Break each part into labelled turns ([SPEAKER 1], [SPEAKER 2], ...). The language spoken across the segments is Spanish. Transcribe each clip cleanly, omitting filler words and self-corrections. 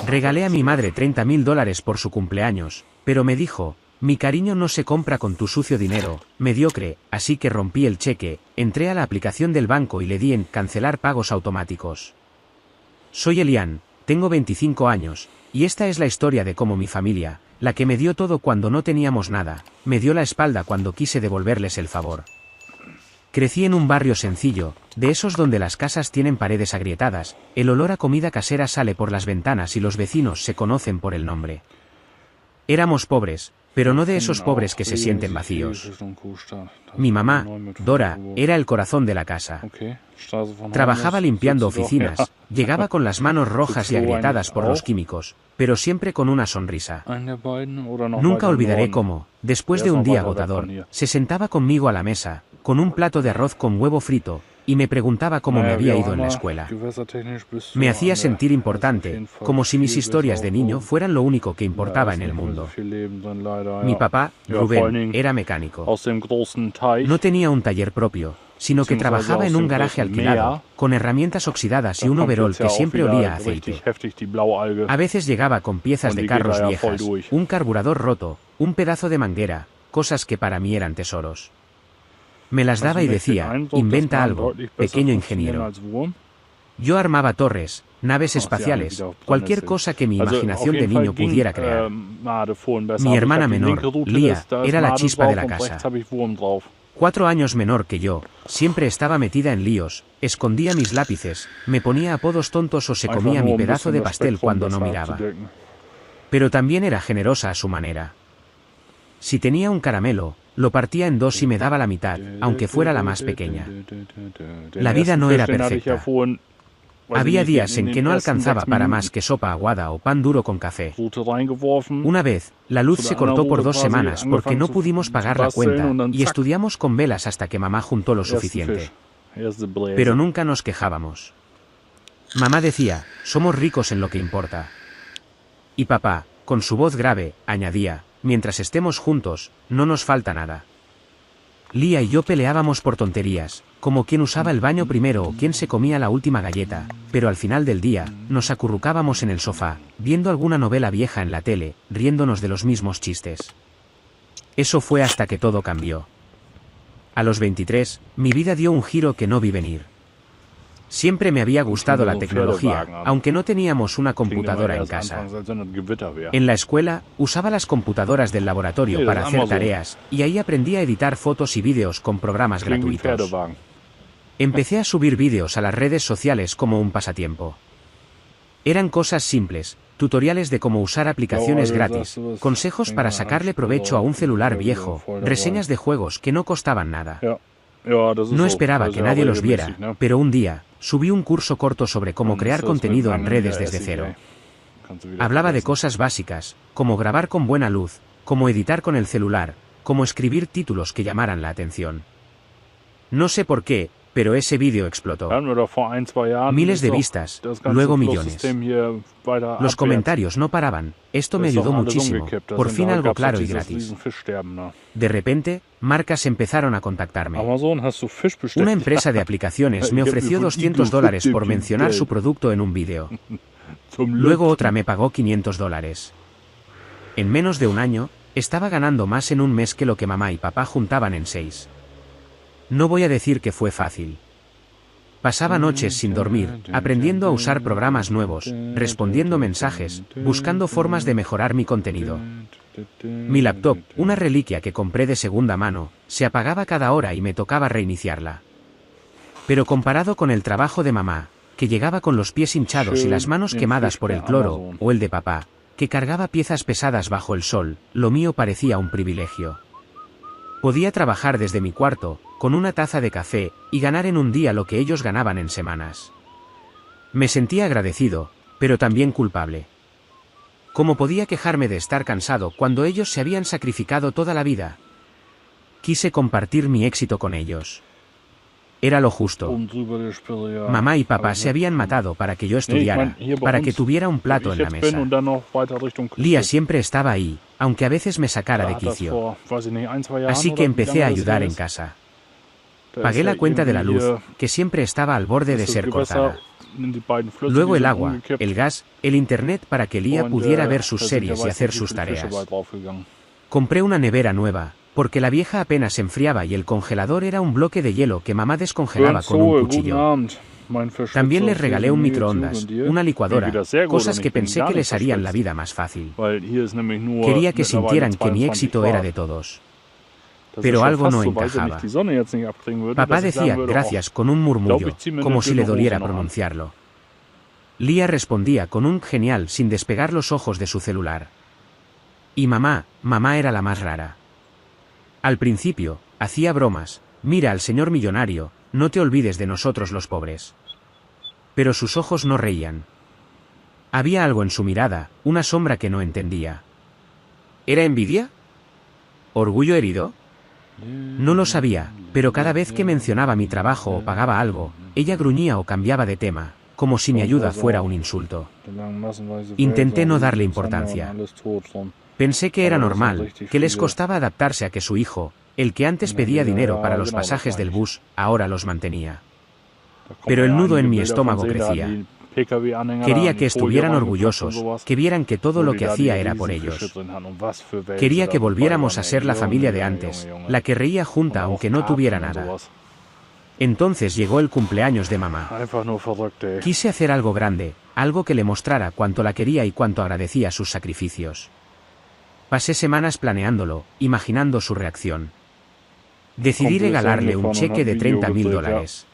[SPEAKER 1] Regalé a mi madre $30.000 por su cumpleaños, pero me dijo, mi cariño no se compra con tu sucio dinero, mediocre, así que rompí el cheque, entré a la aplicación del banco y le di en cancelar pagos automáticos. Soy Elian, tengo 25 años, y esta es la historia de cómo mi familia, la que me dio todo cuando no teníamos nada, me dio la espalda cuando quise devolverles el favor. Crecí en un barrio sencillo, de esos donde las casas tienen paredes agrietadas, el olor a comida casera sale por las ventanas y los vecinos se conocen por el nombre. Éramos pobres, pero no de esos pobres que se sienten vacíos. Mi mamá, Dora, era el corazón de la casa. Trabajaba limpiando oficinas, llegaba con las manos rojas y agrietadas por los químicos, pero siempre con una sonrisa. Nunca olvidaré cómo, después de un día agotador, se sentaba conmigo a la mesa, con un plato de arroz con huevo frito, y me preguntaba cómo me había ido en la escuela. Me hacía sentir importante, como si mis historias de niño fueran lo único que importaba en el mundo. Mi papá, Rubén, era mecánico. No tenía un taller propio, sino que trabajaba en un garaje alquilado, con herramientas oxidadas y un overol que siempre olía a aceite. A veces llegaba con piezas de carros viejas, un carburador roto, un pedazo de manguera, cosas que para mí eran tesoros. Me las daba y decía, inventa algo, pequeño ingeniero. Yo armaba torres, naves espaciales, cualquier cosa que mi imaginación de niño pudiera crear. Mi hermana menor, Lia, era la chispa de la casa. 4 años menor que yo, siempre estaba metida en líos, escondía mis lápices, me ponía apodos tontos o se comía mi pedazo de pastel cuando no miraba. Pero también era generosa a su manera. Si tenía un caramelo, lo partía en 2 y me daba la mitad, aunque fuera la más pequeña. La vida no era perfecta. Había días en que no alcanzaba para más que sopa aguada o pan duro con café. Una vez, la luz se cortó por 2 semanas porque no pudimos pagar la cuenta, y estudiamos con velas hasta que mamá juntó lo suficiente. Pero nunca nos quejábamos. Mamá decía, somos ricos en lo que importa. Y papá, con su voz grave, añadía, mientras estemos juntos, no nos falta nada. Lia y yo peleábamos por tonterías, como quién usaba el baño primero o quién se comía la última galleta, pero al final del día, nos acurrucábamos en el sofá, viendo alguna novela vieja en la tele, riéndonos de los mismos chistes. Eso fue hasta que todo cambió. A los 23, mi vida dio un giro que no vi venir. Siempre me había gustado la tecnología, aunque no teníamos una computadora en casa. En la escuela, usaba las computadoras del laboratorio para hacer tareas, y ahí aprendí a editar fotos y vídeos con programas gratuitos. Empecé a subir vídeos a las redes sociales como un pasatiempo. Eran cosas simples, tutoriales de cómo usar aplicaciones gratis, consejos para sacarle provecho a un celular viejo, reseñas de juegos que no costaban nada. No esperaba que nadie los viera, pero un día, subí un curso corto sobre cómo crear contenido en redes desde cero. Hablaba de cosas básicas, como grabar con buena luz, cómo editar con el celular, cómo escribir títulos que llamaran la atención. No sé por qué, pero ese vídeo explotó. Miles de vistas, luego millones. Los comentarios no paraban, esto me ayudó muchísimo, por fin algo claro y gratis. De repente, marcas empezaron a contactarme. Una empresa de aplicaciones me ofreció $200 por mencionar su producto en un vídeo. Luego otra me pagó $500. En menos de un año, estaba ganando más en un mes que lo que mamá y papá juntaban en 6. No voy a decir que fue fácil. Pasaba noches sin dormir, aprendiendo a usar programas nuevos, respondiendo mensajes, buscando formas de mejorar mi contenido. Mi laptop, una reliquia que compré de segunda mano, se apagaba cada hora y me tocaba reiniciarla. Pero comparado con el trabajo de mamá, que llegaba con los pies hinchados y las manos quemadas por el cloro, o el de papá, que cargaba piezas pesadas bajo el sol, lo mío parecía un privilegio. Podía trabajar desde mi cuarto, con una taza de café, y ganar en un día lo que ellos ganaban en semanas. Me sentía agradecido, pero también culpable. ¿Cómo podía quejarme de estar cansado cuando ellos se habían sacrificado toda la vida? Quise compartir mi éxito con ellos. Era lo justo. Mamá y papá se habían matado para que yo estudiara, para que tuviera un plato en la mesa. Lia siempre estaba ahí, aunque a veces me sacara de quicio. Así que empecé a ayudar en casa. Pagué la cuenta de la luz, que siempre estaba al borde de ser cortada. Luego el agua, el gas, el internet para que Lia pudiera ver sus series y hacer sus tareas. Compré una nevera nueva, porque la vieja apenas se enfriaba y el congelador era un bloque de hielo que mamá descongelaba con un cuchillo. También les regalé un microondas, una licuadora, cosas que pensé que les harían la vida más fácil. Quería que sintieran que mi éxito era de todos. Pero algo no encajaba. Papá decía gracias con un murmullo, como si le doliera pronunciarlo. Lia respondía con un genial sin despegar los ojos de su celular. Y mamá era la más rara. Al principio, hacía bromas, mira al señor millonario, no te olvides de nosotros los pobres. Pero sus ojos no reían. Había algo en su mirada, una sombra que no entendía. ¿Era envidia? ¿Orgullo herido? No lo sabía, pero cada vez que mencionaba mi trabajo o pagaba algo, ella gruñía o cambiaba de tema, como si mi ayuda fuera un insulto. Intenté no darle importancia. Pensé que era normal, que les costaba adaptarse a que su hijo, el que antes pedía dinero para los pasajes del bus, ahora los mantenía. Pero el nudo en mi estómago crecía. Quería que estuvieran orgullosos, que vieran que todo lo que hacía era por ellos. Quería que volviéramos a ser la familia de antes, la que reía junta aunque no tuviera nada. Entonces llegó el cumpleaños de mamá. Quise hacer algo grande, algo que le mostrara cuánto la quería y cuánto agradecía sus sacrificios. Pasé semanas planeándolo, imaginando su reacción. Decidí regalarle un cheque de $30.000.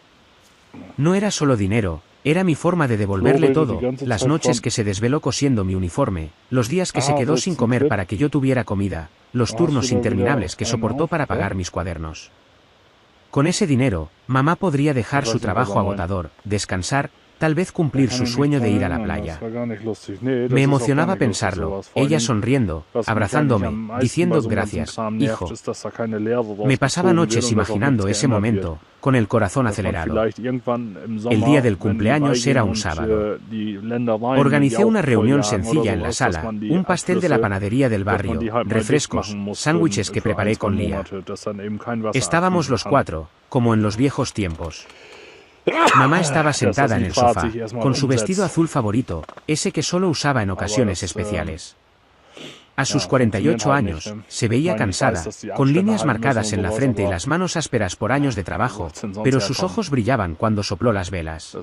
[SPEAKER 1] No era solo dinero, era mi forma de devolverle todo, las noches que se desveló cosiendo mi uniforme, los días que se quedó sin comer para que yo tuviera comida, los turnos interminables que soportó para pagar mis cuadernos. Con ese dinero, mamá podría dejar su trabajo agotador, descansar, tal vez cumplir su sueño de ir a la playa. Me emocionaba pensarlo, ella sonriendo, abrazándome, diciendo gracias, hijo. Me pasaba noches imaginando ese momento, con el corazón acelerado. El día del cumpleaños era un sábado. Organicé una reunión sencilla en la sala, un pastel de la panadería del barrio, refrescos, sándwiches que preparé con Lia. Estábamos los cuatro, como en los viejos tiempos. Mamá estaba sentada en el sofá, con su vestido azul favorito, ese que solo usaba en ocasiones especiales. A sus 48 años, se veía cansada, con líneas marcadas en la frente y las manos ásperas por años de trabajo, pero sus ojos brillaban cuando sopló las velas.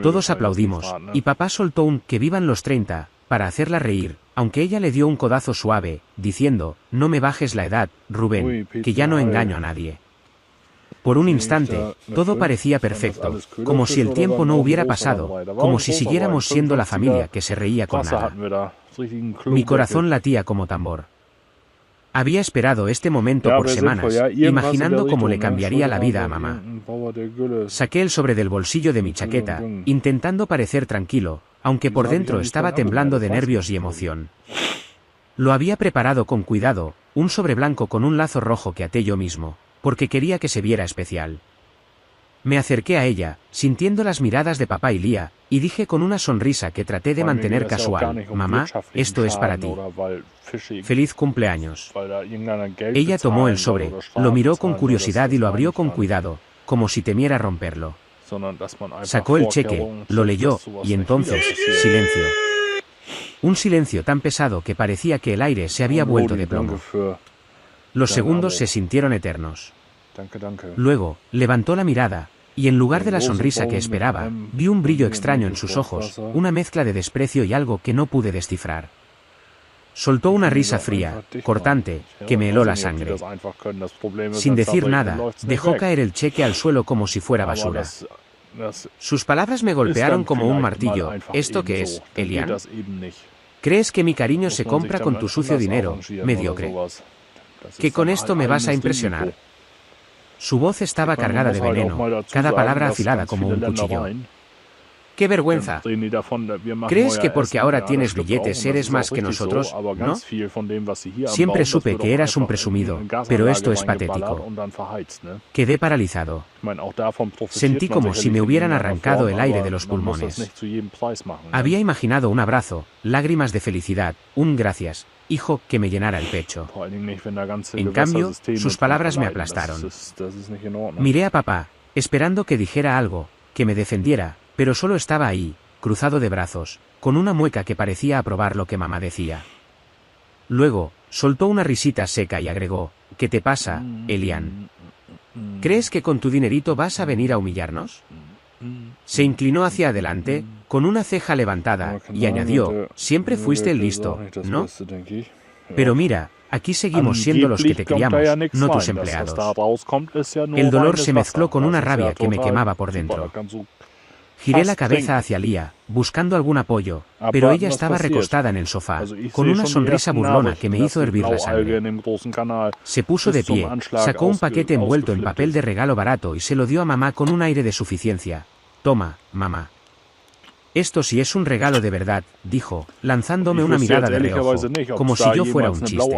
[SPEAKER 1] Todos aplaudimos, y papá soltó un «que vivan los 30», para hacerla reír, aunque ella le dio un codazo suave, diciendo «no me bajes la edad, Rubén, que ya no engaño a nadie». Por un instante, todo parecía perfecto, como si el tiempo no hubiera pasado, como si siguiéramos siendo la familia que se reía con nada. Mi corazón latía como tambor. Había esperado este momento por semanas, imaginando cómo le cambiaría la vida a mamá. Saqué el sobre del bolsillo de mi chaqueta, intentando parecer tranquilo, aunque por dentro estaba temblando de nervios y emoción. Lo había preparado con cuidado, un sobre blanco con un lazo rojo que até yo mismo, porque quería que se viera especial. Me acerqué a ella, sintiendo las miradas de papá y Lia, y dije con una sonrisa que traté de mantener casual, «Mamá, esto es para ti. Feliz cumpleaños». Ella tomó el sobre, lo miró con curiosidad y lo abrió con cuidado, como si temiera romperlo. Sacó el cheque, lo leyó, y entonces, silencio. Un silencio tan pesado que parecía que el aire se había vuelto de plomo. Los segundos se sintieron eternos. Luego, levantó la mirada, y en lugar de la sonrisa que esperaba, vi un brillo extraño en sus ojos, una mezcla de desprecio y algo que no pude descifrar. Soltó una risa fría, cortante, que me heló la sangre. Sin decir nada, dejó caer el cheque al suelo como si fuera basura. Sus palabras me golpearon como un martillo. ¿Esto qué es, Elian? ¿Crees que mi cariño se compra con tu sucio dinero, mediocre? ¿Que con esto me vas a impresionar? Su voz estaba cargada de veneno, cada palabra afilada como un cuchillo. ¡Qué vergüenza! ¿Crees que porque ahora tienes billetes eres más que nosotros, no? Siempre supe que eras un presumido, pero esto es patético. Quedé paralizado. Sentí como si me hubieran arrancado el aire de los pulmones. Había imaginado un abrazo, lágrimas de felicidad, un gracias, hijo, que me llenara el pecho. En cambio, sus palabras me aplastaron. Miré a papá, esperando que dijera algo, que me defendiera, pero solo estaba ahí, cruzado de brazos, con una mueca que parecía aprobar lo que mamá decía. Luego, soltó una risita seca y agregó, ¿qué te pasa, Elian? ¿Crees que con tu dinerito vas a venir a humillarnos? Se inclinó hacia adelante, con una ceja levantada, y añadió, siempre fuiste el listo, ¿no? Pero mira, aquí seguimos siendo los que te criamos, no tus empleados. El dolor se mezcló con una rabia que me quemaba por dentro. Giré la cabeza hacia Lia, buscando algún apoyo, pero ella estaba recostada en el sofá, con una sonrisa burlona que me hizo hervir la sangre. Se puso de pie, sacó un paquete envuelto en papel de regalo barato y se lo dio a mamá con un aire de suficiencia. Toma, mamá. Esto sí es un regalo de verdad, dijo, lanzándome una mirada de reojo, como si yo fuera un chiste.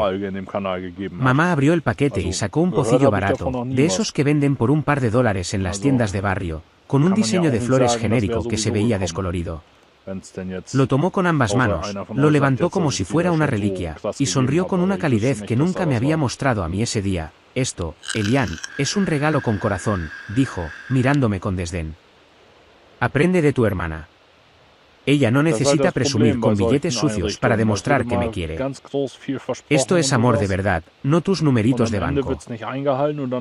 [SPEAKER 1] Mamá abrió el paquete y sacó un pocillo barato, de esos que venden por un par de dólares en las tiendas de barrio, con un diseño de flores genérico que se veía descolorido. Lo tomó con ambas manos, lo levantó como si fuera una reliquia, y sonrió con una calidez que nunca me había mostrado a mí ese día. Esto, Elian, es un regalo con corazón, dijo, mirándome con desdén. Aprende de tu hermana. Ella no necesita presumir con billetes sucios para demostrar que me quiere. Esto es amor de verdad, no tus numeritos de banco.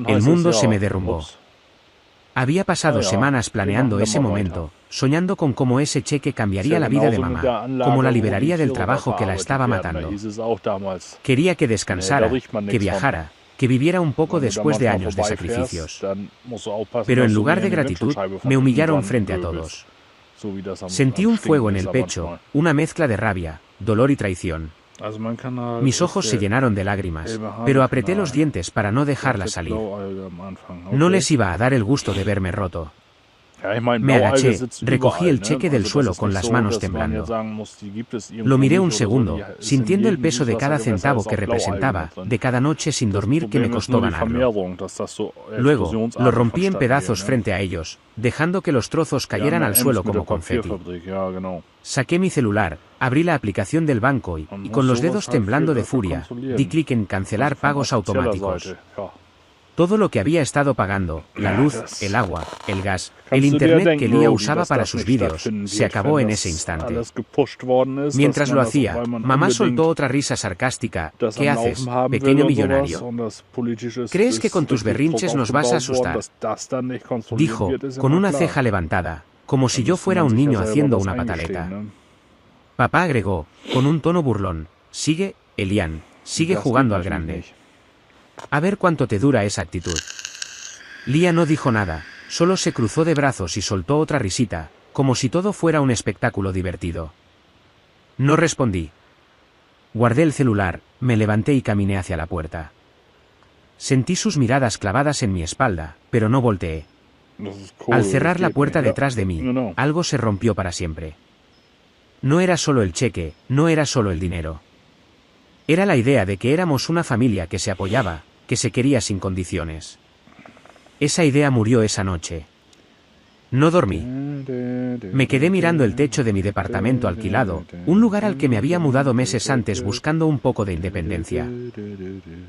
[SPEAKER 1] El mundo se me derrumbó. Había pasado semanas planeando ese momento, soñando con cómo ese cheque cambiaría la vida de mamá, cómo la liberaría del trabajo que la estaba matando. Quería que descansara, que viajara, que viviera un poco después de años de sacrificios. Pero en lugar de gratitud, me humillaron frente a todos. Sentí un fuego en el pecho, una mezcla de rabia, dolor y traición. Mis ojos se llenaron de lágrimas, pero apreté los dientes para no dejarlas salir. No les iba a dar el gusto de verme roto. Me agaché, recogí el cheque del suelo con las manos temblando. Lo miré un segundo, sintiendo el peso de cada centavo que representaba, de cada noche sin dormir que me costó ganarlo. Luego, lo rompí en pedazos frente a ellos, dejando que los trozos cayeran al suelo como confeti. Saqué mi celular, abrí la aplicación del banco y con los dedos temblando de furia, di clic en cancelar pagos automáticos. Todo lo que había estado pagando, la luz, el agua, el gas, el internet que Lia usaba para sus vídeos, se acabó en ese instante. Mientras lo hacía, mamá soltó otra risa sarcástica. ¿Qué haces, pequeño millonario? ¿Crees que con tus berrinches nos vas a asustar? Dijo, con una ceja levantada, como si yo fuera un niño haciendo una pataleta. Papá agregó, con un tono burlón, sigue, Elian, sigue jugando al grande. A ver cuánto te dura esa actitud. Lia no dijo nada, solo se cruzó de brazos y soltó otra risita, como si todo fuera un espectáculo divertido. No respondí. Guardé el celular, me levanté y caminé hacia la puerta. Sentí sus miradas clavadas en mi espalda, pero no volteé. Al cerrar la puerta detrás de mí, algo se rompió para siempre. No era solo el cheque, no era solo el dinero. Era la idea de que éramos una familia que se apoyaba, que se quería sin condiciones. Esa idea murió esa noche. No dormí. Me quedé mirando el techo de mi departamento alquilado, un lugar al que me había mudado meses antes buscando un poco de independencia.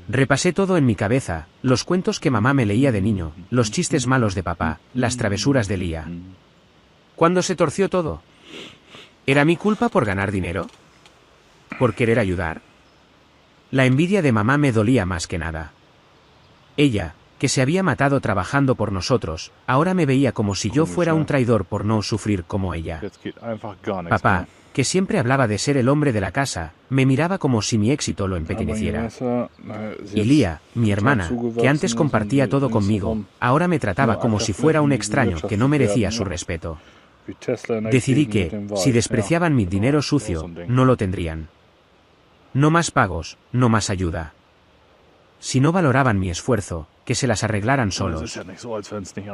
[SPEAKER 1] Repasé todo en mi cabeza, los cuentos que mamá me leía de niño, los chistes malos de papá, las travesuras de Lia. ¿Cuándo se torció todo? ¿Era mi culpa por ganar dinero? ¿Por querer ayudar? La envidia de mamá me dolía más que nada. Ella, que se había matado trabajando por nosotros, ahora me veía como si yo fuera un traidor por no sufrir como ella. Papá, que siempre hablaba de ser el hombre de la casa, me miraba como si mi éxito lo empequeñeciera. Y Lia, mi hermana, que antes compartía todo conmigo, ahora me trataba como si fuera un extraño que no merecía su respeto. Decidí que, si despreciaban mi dinero sucio, no lo tendrían. No más pagos, no más ayuda. Si no valoraban mi esfuerzo, que se las arreglaran solos.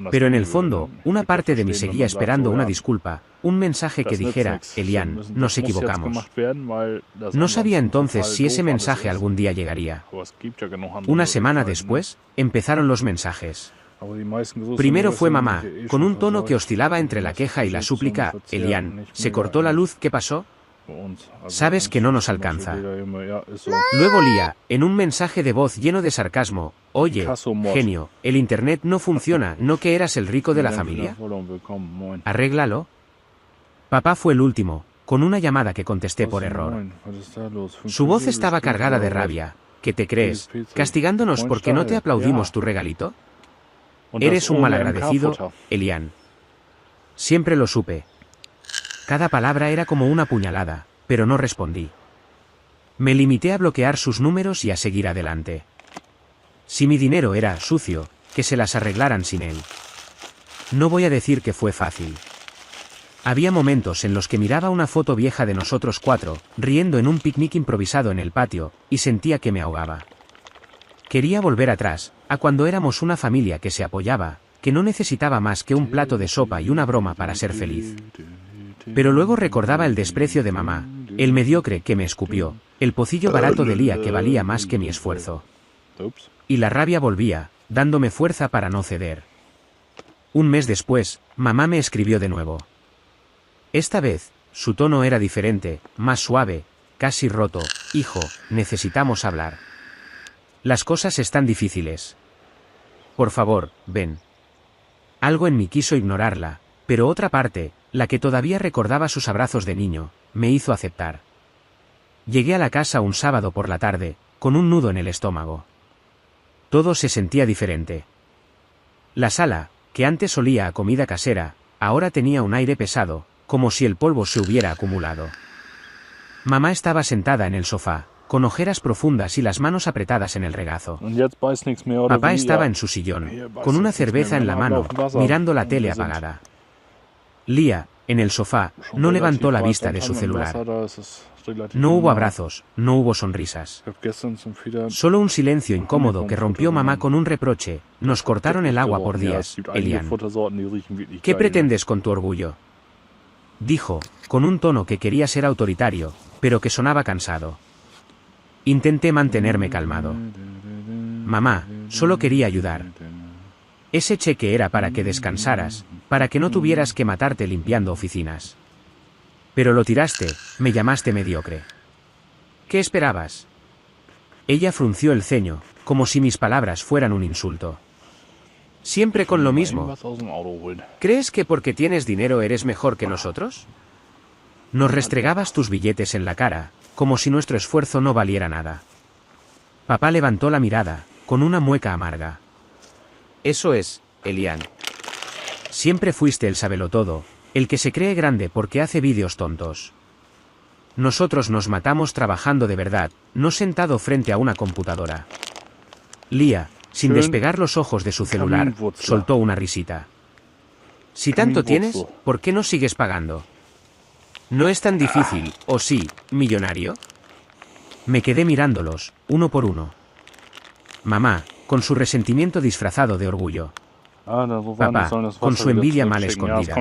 [SPEAKER 1] Pero en el fondo, una parte de mí seguía esperando una disculpa, un mensaje que dijera, Elian, nos equivocamos. No sabía entonces si ese mensaje algún día llegaría. Una semana después, empezaron los mensajes. Primero fue mamá, con un tono que oscilaba entre la queja y la súplica, Elian, ¿se cortó la luz? ¿Qué pasó? Sabes que no nos alcanza. Luego Lia, en un mensaje de voz lleno de sarcasmo, oye, genio, el internet no funciona, ¿no que eras el rico de la familia? Arréglalo. Papá fue el último, con una llamada que contesté por error. Su voz estaba cargada de rabia. ¿Qué te crees? ¿Castigándonos porque no te aplaudimos tu regalito? Eres un malagradecido, Elian. Siempre lo supe. Cada palabra era como una puñalada, pero no respondí. Me limité a bloquear sus números y a seguir adelante. Si mi dinero era sucio, que se las arreglaran sin él. No voy a decir que fue fácil. Había momentos en los que miraba una foto vieja de nosotros 4, riendo en un picnic improvisado en el patio, y sentía que me ahogaba. Quería volver atrás, a cuando éramos una familia que se apoyaba, que no necesitaba más que un plato de sopa y una broma para ser feliz. Pero luego recordaba el desprecio de mamá, el mediocre que me escupió, el pocillo barato de Lía que valía más que mi esfuerzo. Y la rabia volvía, dándome fuerza para no ceder. Un mes después, mamá me escribió de nuevo. Esta vez, su tono era diferente, más suave, casi roto. Hijo, necesitamos hablar. Las cosas están difíciles. Por favor, ven. Algo en mí quiso ignorarla, pero otra parte, la que todavía recordaba sus abrazos de niño, me hizo aceptar. Llegué a la casa un sábado por la tarde, con un nudo en el estómago. Todo se sentía diferente. La sala, que antes olía a comida casera, ahora tenía un aire pesado, como si el polvo se hubiera acumulado. Mamá estaba sentada en el sofá, con ojeras profundas y las manos apretadas en el regazo. Papá estaba en su sillón, con una cerveza en la mano, mirando la tele apagada. Lía, en el sofá, no levantó la vista de su celular. No hubo abrazos, no hubo sonrisas. Solo un silencio incómodo que rompió mamá con un reproche. Nos cortaron el agua por días, Elian. ¿Qué pretendes con tu orgullo? Dijo, con un tono que quería ser autoritario, pero que sonaba cansado. Intenté mantenerme calmado. Mamá, solo quería ayudar. Ese cheque era para que descansaras, para que no tuvieras que matarte limpiando oficinas. Pero lo tiraste, me llamaste mediocre. ¿Qué esperabas? Ella frunció el ceño, como si mis palabras fueran un insulto. Siempre con lo mismo. ¿Crees que porque tienes dinero eres mejor que nosotros? Nos restregabas tus billetes en la cara, como si nuestro esfuerzo no valiera nada. Papá levantó la mirada, con una mueca amarga. Eso es, Elian. Siempre fuiste el sabelotodo, el que se cree grande porque hace vídeos tontos. Nosotros nos matamos trabajando de verdad, no sentado frente a una computadora. Lía, sin despegar los ojos de su celular, soltó una risita. Si tanto tienes, ¿por qué no sigues pagando? No es tan difícil, ¿o sí, millonario? Me quedé mirándolos, uno por uno. Mamá, con su resentimiento disfrazado de orgullo. Papá, con su envidia mal escondida.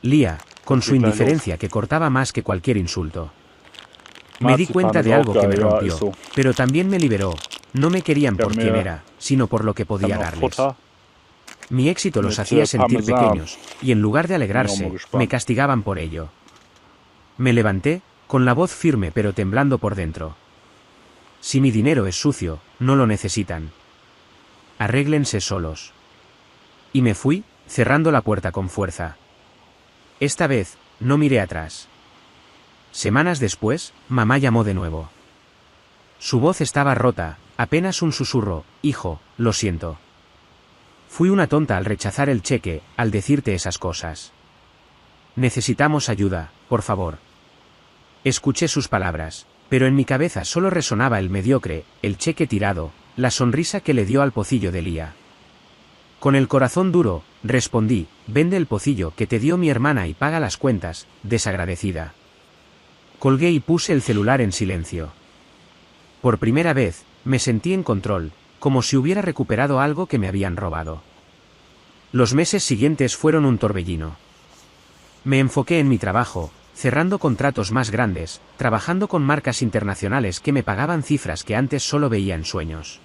[SPEAKER 1] Lía, con su indiferencia que cortaba más que cualquier insulto. Me di cuenta de algo que me rompió, pero también me liberó. No me querían por quien era, sino por lo que podía darles. Mi éxito los hacía sentir pequeños, y en lugar de alegrarse, me castigaban por ello. Me levanté, con la voz firme pero temblando por dentro. Si mi dinero es sucio, no lo necesitan. Arréglense solos. Y me fui, cerrando la puerta con fuerza. Esta vez, no miré atrás. Semanas después, mamá llamó de nuevo. Su voz estaba rota, apenas un susurro. Hijo, lo siento. Fui una tonta al rechazar el cheque, al decirte esas cosas. Necesitamos ayuda, por favor. Escuché sus palabras, pero en mi cabeza solo resonaba el mediocre, el cheque tirado, la sonrisa que le dio al pocillo de Lía. Con el corazón duro, respondí, vende el pocillo que te dio mi hermana y paga las cuentas, desagradecida. Colgué y puse el celular en silencio. Por primera vez, me sentí en control, como si hubiera recuperado algo que me habían robado. Los meses siguientes fueron un torbellino. Me enfoqué en mi trabajo, cerrando contratos más grandes, trabajando con marcas internacionales que me pagaban cifras que antes solo veía en sueños.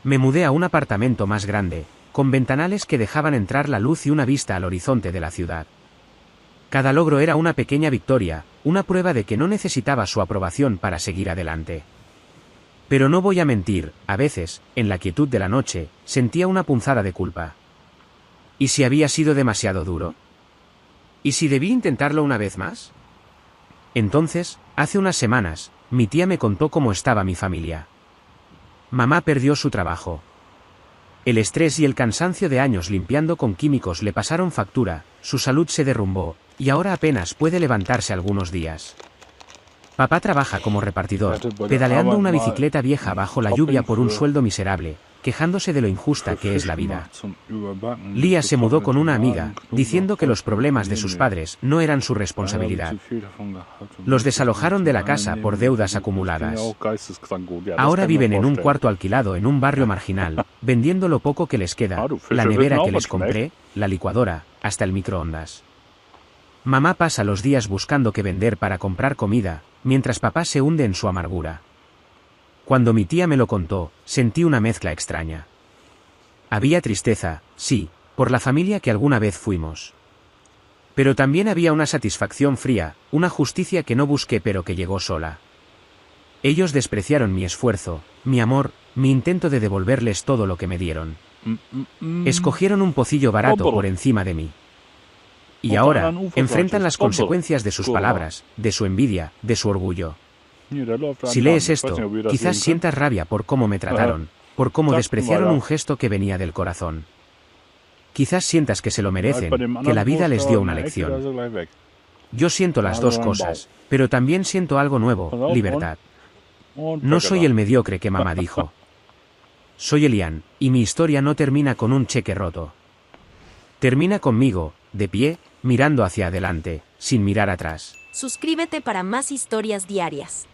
[SPEAKER 1] Me mudé a un apartamento más grande, con ventanales que dejaban entrar la luz y una vista al horizonte de la ciudad. Cada logro era una pequeña victoria, una prueba de que no necesitaba su aprobación para seguir adelante. Pero no voy a mentir, a veces, en la quietud de la noche, sentía una punzada de culpa. ¿Y si había sido demasiado duro? ¿Y si debí intentarlo una vez más? Entonces, hace unas semanas, mi tía me contó cómo estaba mi familia. Mamá perdió su trabajo. El estrés y el cansancio de años limpiando con químicos le pasaron factura, su salud se derrumbó, y ahora apenas puede levantarse algunos días. Papá trabaja como repartidor, pedaleando una bicicleta vieja bajo la lluvia por un sueldo miserable, quejándose de lo injusta que es la vida. Lia se mudó con una amiga, diciendo que los problemas de sus padres no eran su responsabilidad. Los desalojaron de la casa por deudas acumuladas. Ahora viven en un cuarto alquilado en un barrio marginal, vendiendo lo poco que les queda, la nevera que les compré, la licuadora, hasta el microondas. Mamá pasa los días buscando qué vender para comprar comida, mientras papá se hunde en su amargura. Cuando mi tía me lo contó, sentí una mezcla extraña. Había tristeza, sí, por la familia que alguna vez fuimos. Pero también había una satisfacción fría, una justicia que no busqué pero que llegó sola. Ellos despreciaron mi esfuerzo, mi amor, mi intento de devolverles todo lo que me dieron. Escogieron un pocillo barato por encima de mí. Y ahora, enfrentan las consecuencias de sus palabras, de su envidia, de su orgullo. Si lees esto, quizás sientas rabia por cómo me trataron, por cómo despreciaron un gesto que venía del corazón. Quizás sientas que se lo merecen, que la vida les dio una lección. Yo siento las dos cosas, pero también siento algo nuevo, libertad. No soy el mediocre que mamá dijo. Soy Elian, y mi historia no termina con un cheque roto. Termina conmigo, de pie, mirando hacia adelante, sin mirar atrás.
[SPEAKER 2] Suscríbete para más historias diarias.